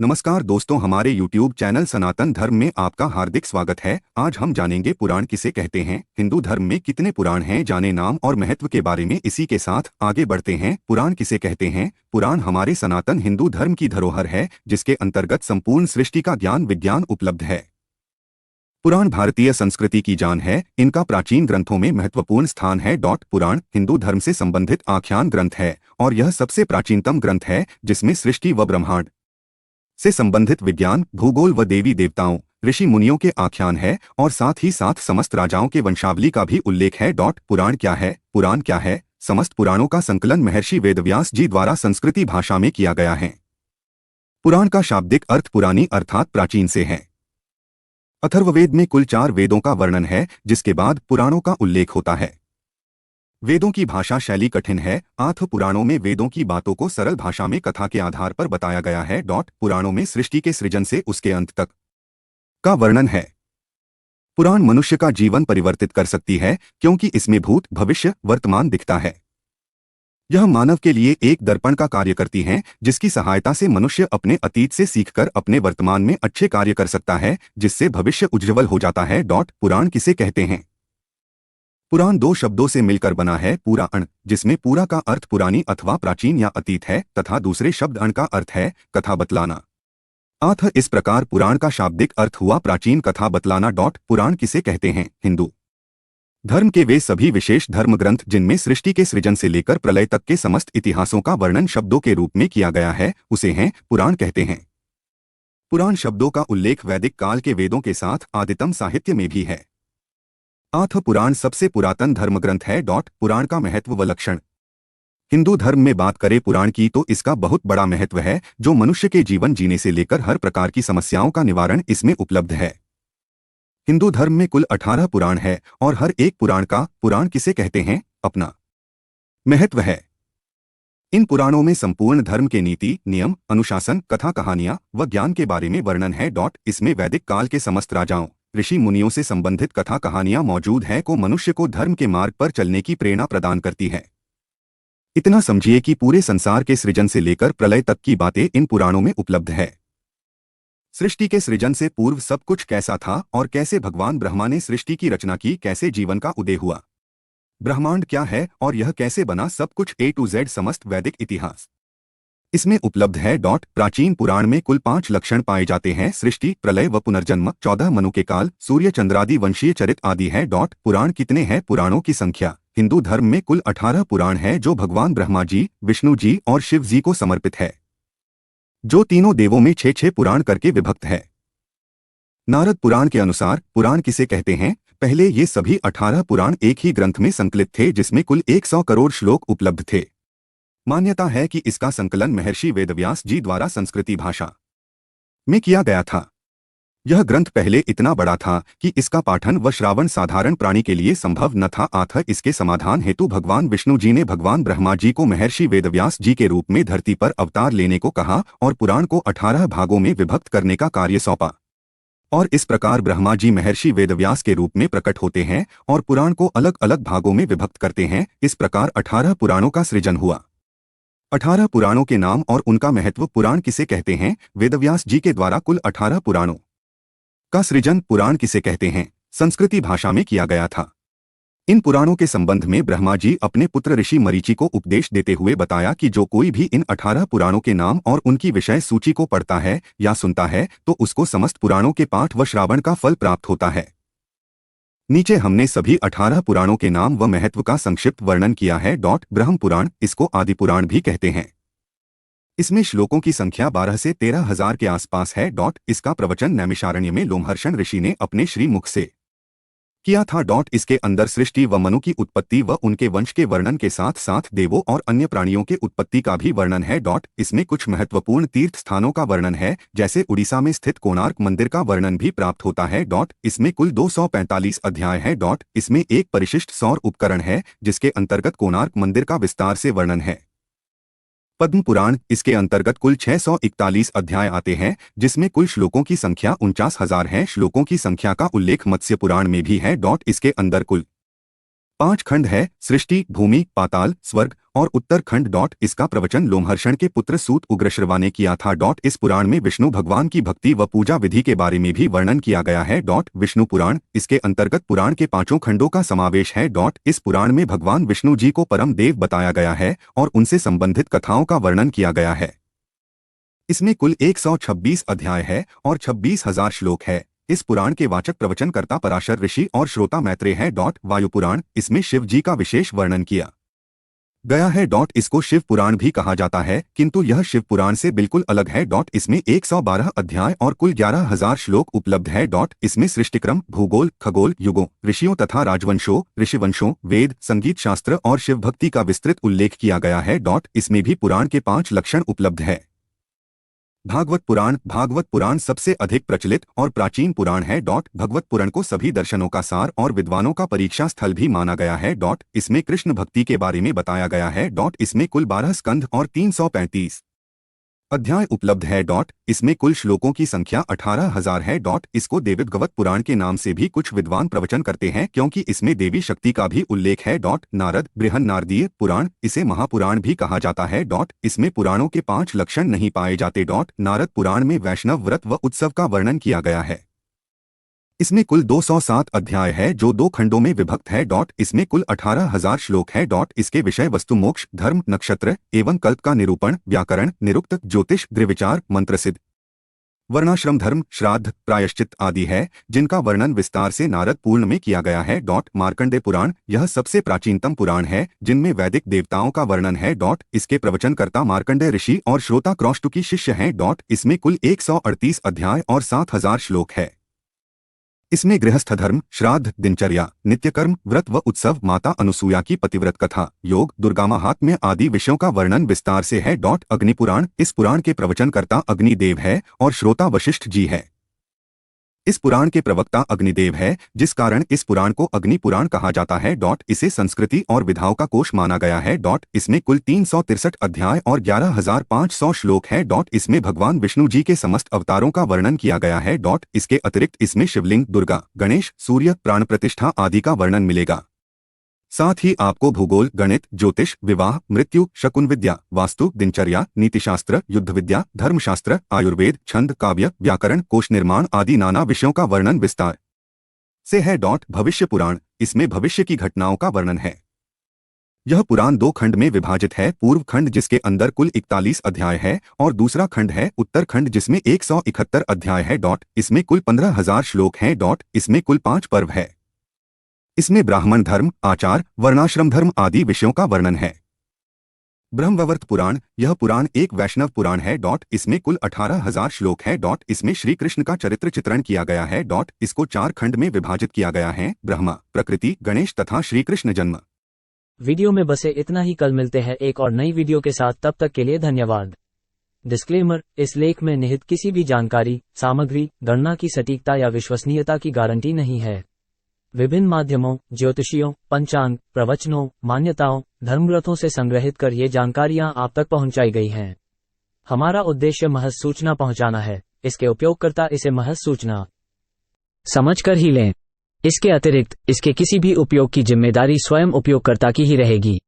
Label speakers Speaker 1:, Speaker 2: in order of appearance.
Speaker 1: नमस्कार दोस्तों, हमारे YouTube चैनल सनातन धर्म में आपका हार्दिक स्वागत है। आज हम जानेंगे पुराण किसे कहते हैं, हिंदू धर्म में कितने पुराण हैं, जाने नाम और महत्व के बारे में। इसी के साथ आगे बढ़ते हैं। पुराण किसे कहते हैं? पुराण हमारे सनातन हिंदू धर्म की धरोहर है, जिसके अंतर्गत संपूर्ण सृष्टि का ज्ञान विज्ञान उपलब्ध है। पुराण भारतीय संस्कृति की जान है। इनका प्राचीन ग्रंथों में महत्वपूर्ण स्थान है। पुराण हिंदू धर्म से संबंधित आख्यान ग्रंथ है और यह सबसे प्राचीनतम ग्रंथ है जिसमें सृष्टि व ब्रह्मांड से संबंधित विज्ञान, भूगोल व देवी देवताओं, ऋषि मुनियों के आख्यान है और साथ ही साथ समस्त राजाओं के वंशावली का भी उल्लेख है। पुराण क्या है? पुराण क्या है? समस्त पुराणों का संकलन महर्षि वेदव्यास जी द्वारा संस्कृति भाषा में किया गया है। पुराण का शाब्दिक अर्थ पुरानी अर्थात प्राचीन से है। अथर्ववेद में कुल 4 वेदों का वर्णन है, जिसके बाद पुराणों का उल्लेख होता है। वेदों की भाषा शैली कठिन है। आठ पुराणों में वेदों की बातों को सरल भाषा में कथा के आधार पर बताया गया है। पुराणों में सृष्टि के सृजन से उसके अंत तक का वर्णन है। पुराण मनुष्य का जीवन परिवर्तित कर सकती है, क्योंकि इसमें भूत, भविष्य, वर्तमान दिखता है। यह मानव के लिए एक दर्पण का कार्य करती हैं, जिसकी सहायता से मनुष्य अपने अतीत से सीखकर अपने वर्तमान में अच्छे कार्य कर सकता है, जिससे भविष्य उज्ज्वल हो जाता है। पुराण किसे कहते हैं? पुराण 2 शब्दों से मिलकर बना है। पूरा अण, जिसमें पूरा का अर्थ पुरानी अथवा प्राचीन या अतीत है, तथा दूसरे शब्द अण का अर्थ है कथा बतलाना। आथ इस प्रकार पुराण का शाब्दिक अर्थ हुआ प्राचीन कथा बतलाना। पुराण किसे कहते हैं? हिंदू धर्म के वे सभी विशेष धर्म ग्रंथ जिनमें सृष्टि के सृजन से लेकर प्रलय तक के समस्त इतिहासों का वर्णन शब्दों के रूप में किया गया है, उसे हैं पुराण कहते हैं। पुराण शब्दों का उल्लेख वैदिक काल के वेदों के साथ आदितम साहित्य में भी है। आथ पुराण सबसे पुरातन धर्मग्रंथ है। पुराण का महत्व व लक्षण। हिंदू धर्म में बात करें पुराण की तो इसका बहुत बड़ा महत्व है, जो मनुष्य के जीवन जीने से लेकर हर प्रकार की समस्याओं का निवारण इसमें उपलब्ध है। हिंदू धर्म में कुल 18 पुराण है और हर एक पुराण किसे कहते हैं, अपना महत्व है। इन पुराणों में संपूर्ण धर्म के नीति, नियम, अनुशासन, कथा, कहानियां व ज्ञान के बारे में वर्णन है। इसमें वैदिक काल के समस्त राजाओं, ऋषि मुनियों से संबंधित कथा कहानियां मौजूद है, को मनुष्य को धर्म के मार्ग पर चलने की प्रेरणा प्रदान करती है। इतना समझिए कि पूरे संसार के सृजन से लेकर प्रलय तक की बातें इन पुराणों में उपलब्ध है। सृष्टि के सृजन से पूर्व सब कुछ कैसा था और कैसे भगवान ब्रह्मा ने सृष्टि की रचना की, कैसे जीवन का उदय हुआ, ब्रह्मांड क्या है और यह कैसे बना, सब कुछ A to Z समस्त वैदिक इतिहास इसमें उपलब्ध है। प्राचीन पुराण में कुल 5 लक्षण पाए जाते हैं: सृष्टि, प्रलय व पुनर्जन्म, 14 मनु के काल, सूर्य चंद्रादि वंशीय चरित आदि है। पुराण कितने हैं? पुराणों की संख्या। हिंदू धर्म में कुल 18 पुराण है, जो भगवान ब्रह्मा जी, विष्णु जी और शिव जी को समर्पित है, जो तीनों देवों में 6-6 पुराण करके विभक्त है। नारद पुराण के अनुसार पुराण किसे कहते हैं? पहले ये सभी 18 पुराण एक ही ग्रंथ में संकलित थे, जिसमें कुल 100 करोड़ श्लोक उपलब्ध थे। मान्यता है कि इसका संकलन महर्षि वेदव्यास जी द्वारा संस्कृति भाषा में किया गया था। यह ग्रंथ पहले इतना बड़ा था कि इसका पाठन व श्रावण साधारण प्राणी के लिए संभव न था। अतः इसके समाधान हेतु भगवान विष्णु जी ने भगवान ब्रह्मा जी को महर्षि वेदव्यास जी के रूप में धरती पर अवतार लेने को कहा और पुराण को 18 भागों में विभक्त करने का कार्य सौंपा। और इस प्रकार ब्रह्मा जी महर्षि वेदव्यास के रूप में प्रकट होते हैं और पुराण को अलग अलग भागों में विभक्त करते हैं। इस प्रकार 18 पुराणों का सृजन हुआ। 18 पुराणों के नाम और उनका महत्व। पुराण किसे कहते हैं? वेदव्यास जी के द्वारा कुल 18 पुराणों का सृजन पुराण किसे कहते हैं? संस्कृति भाषा में किया गया था। इन पुराणों के संबंध में ब्रह्मा जी अपने पुत्र ऋषि मरीचि को उपदेश देते हुए बताया कि जो कोई भी इन 18 पुराणों के नाम और उनकी विषय सूची को पढ़ता है या सुनता है तो उसको समस्त पुराणों के पाठ व श्रावण का फल प्राप्त होता है। नीचे हमने सभी 18 पुराणों के नाम व महत्व का संक्षिप्त वर्णन किया है। ब्रह्म पुराण, इसको आदि पुराण भी कहते हैं। इसमें श्लोकों की संख्या 12 से 13 हजार के आसपास है। इसका प्रवचन नैमिषारण्य में लोमहर्षण ऋषि ने अपने श्री मुख से किया था। इसके अंदर सृष्टि व मनु की उत्पत्ति व उनके वंश के वर्णन के साथ साथ देवों और अन्य प्राणियों के उत्पत्ति का भी वर्णन है। इसमें कुछ महत्वपूर्ण तीर्थ स्थानों का वर्णन है, जैसे उड़ीसा में स्थित कोणार्क मंदिर का वर्णन भी प्राप्त होता है। इसमें कुल 245 अध्याय है। इसमें एक परिशिष्ट सौर उपकरण है, जिसके अंतर्गत कोणार्क मंदिर का विस्तार से वर्णन है। पद्म पुराण, इसके अंतर्गत कुल 641 अध्याय आते हैं, जिसमें कुल श्लोकों की संख्या 49,000 है। श्लोकों की संख्या का उल्लेख मत्स्य पुराण में भी है। इसके अंदर कुल 5 खंड है, सृष्टि, भूमि, पाताल, स्वर्ग और उत्तरखंड। इसका प्रवचन लोमहर्षण के पुत्र सूत उग्रश्रवा ने किया था। इस पुराण में विष्णु भगवान की भक्ति व पूजा विधि के बारे में भी वर्णन किया गया है। विष्णु पुराण, इसके अंतर्गत पुराण के 5 खंडों का समावेश है। इस पुराण में भगवान विष्णु जी को परम देव बताया गया है और उनसे संबंधित कथाओं का वर्णन किया गया है। इसमें कुल 126 अध्याय है और 26,000 श्लोक है। इस पुराण के वाचक प्रवचनकर्ता पराशर ऋषि और श्रोता मैत्रेय है। वायु पुराण, इसमें शिव जी का विशेष वर्णन किया गया है। इसको शिव पुराण भी कहा जाता है, किंतु यह शिव पुराण से बिल्कुल अलग है। इसमें 112 अध्याय और कुल 11,000 श्लोक उपलब्ध है। इसमें सृष्टिक्रम, भूगोल, खगोल, युगों, ऋषियों तथा राजवंशों, ऋषिवंशों, वेद, संगीत शास्त्र और शिव भक्ति का विस्तृत उल्लेख किया गया है। इसमें भी पुराण के 5 लक्षण उपलब्ध है। भागवत पुराण सबसे अधिक प्रचलित और प्राचीन पुराण है। भगवत पुराण को सभी दर्शनों का सार और विद्वानों का परीक्षा स्थल भी माना गया है। इसमें कृष्ण भक्ति के बारे में बताया गया है। इसमें कुल 12 स्कंध और 335 अध्याय उपलब्ध है। इसमें कुल श्लोकों की संख्या 18,000 है। इसको देवीगवत पुराण के नाम से भी कुछ विद्वान प्रवचन करते हैं, क्योंकि इसमें देवी शक्ति का भी उल्लेख है। नारद बृहन्नारदीय पुराण, इसे महापुराण भी कहा जाता है। इसमें पुराणों के 5 लक्षण नहीं पाए जाते। नारद पुराण में वैष्णव व्रत व उत्सव का वर्णन किया गया है। इसमें कुल 207 अध्याय है, जो 2 खंडों में विभक्त है। इसमें कुल 18,000 श्लोक है। इसके विषय वस्तु, मोक्ष, धर्म, नक्षत्र एवं कल्प का निरूपण, व्याकरण, निरुक्त, ज्योतिष, गृहविचार, मंत्रसिद्ध, वर्णाश्रम धर्म, श्राद्ध, प्रायश्चित आदि है, जिनका वर्णन विस्तार से नारद पूर्ण में किया गया है। मार्कंडेय पुराण, यह सबसे प्राचीनतम पुराण है जिनमें वैदिक देवताओं का वर्णन है। इसके प्रवचनकर्ता मार्कंडेय ऋषि और श्रोता क्रौष्टुकी शिष्य हैं। इसमें कुल 138 अध्याय और 7,000 श्लोक है। इसमें गृहस्थ धर्म, श्राद्ध, दिनचर्या, नित्यकर्म, व्रत व उत्सव, माता अनुसूया की पतिव्रत कथा, योग, दुर्गा महात्म्य आदि विषयों का वर्णन विस्तार से है। अग्निपुराण, इस पुराण के प्रवचनकर्ता अग्निदेव है और श्रोता वशिष्ठ जी है। इस पुराण के प्रवक्ता अग्निदेव है, जिस कारण इस पुराण को अग्नि पुराण कहा जाता है। इसे संस्कृति और विधाओं का कोश माना गया है। इसमें कुल 363 अध्याय और 11,500 श्लोक है। इसमें भगवान विष्णु जी के समस्त अवतारों का वर्णन किया गया है। इसके अतिरिक्त इसमें शिवलिंग, दुर्गा, गणेश, सूर्य, प्राण प्रतिष्ठा आदि का वर्णन मिलेगा। साथ ही आपको भूगोल, गणित, ज्योतिष, विवाह, मृत्यु, शकुन विद्या, वास्तु, दिनचर्या, नीतिशास्त्र, युद्ध विद्या, धर्मशास्त्र, आयुर्वेद, छंद, काव्य, व्याकरण, कोश निर्माण आदि नाना विषयों का वर्णन विस्तार से है। भविष्य पुराण, इसमें भविष्य की घटनाओं का वर्णन है। यह पुराण 2 खंड में विभाजित है। पूर्व खंड, जिसके अंदर कुल 41 अध्याय है, और दूसरा खंड है उत्तरखंड, जिसमें 171 अध्याय है। इसमें कुल 15,000 श्लोक हैं। इसमें कुल 5 पर्व है। इसमें ब्राह्मण धर्म, आचार, वर्णाश्रम धर्म आदि विषयों का वर्णन है। ब्रह्मवैवर्त पुराण, यह पुराण एक वैष्णव पुराण है। इसमें कुल 18,000 श्लोक है। इसमें श्री कृष्ण का चरित्र चित्रण किया गया है। इसको 4 खंड में विभाजित किया गया है: ब्रह्मा, प्रकृति, गणेश तथा श्री कृष्ण जन्म।
Speaker 2: वीडियो में बसे इतना ही। कल मिलते हैं एक और नई वीडियो के साथ, तब तक के लिए धन्यवाद। डिस्क्लेमर, इस लेख में निहित किसी भी जानकारी, सामग्री, गणना की सटीकता या विश्वसनीयता की गारंटी नहीं है। विभिन्न माध्यमों, ज्योतिषियों, पंचांग, प्रवचनों, मान्यताओं, धर्मग्रंथों से संग्रहित कर ये जानकारियां आप तक पहुंचाई गई हैं। हमारा उद्देश्य महज सूचना पहुंचाना है। इसके उपयोगकर्ता इसे महज सूचना समझकर ही लें। इसके अतिरिक्त इसके किसी भी उपयोग की जिम्मेदारी स्वयं उपयोगकर्ता की ही रहेगी।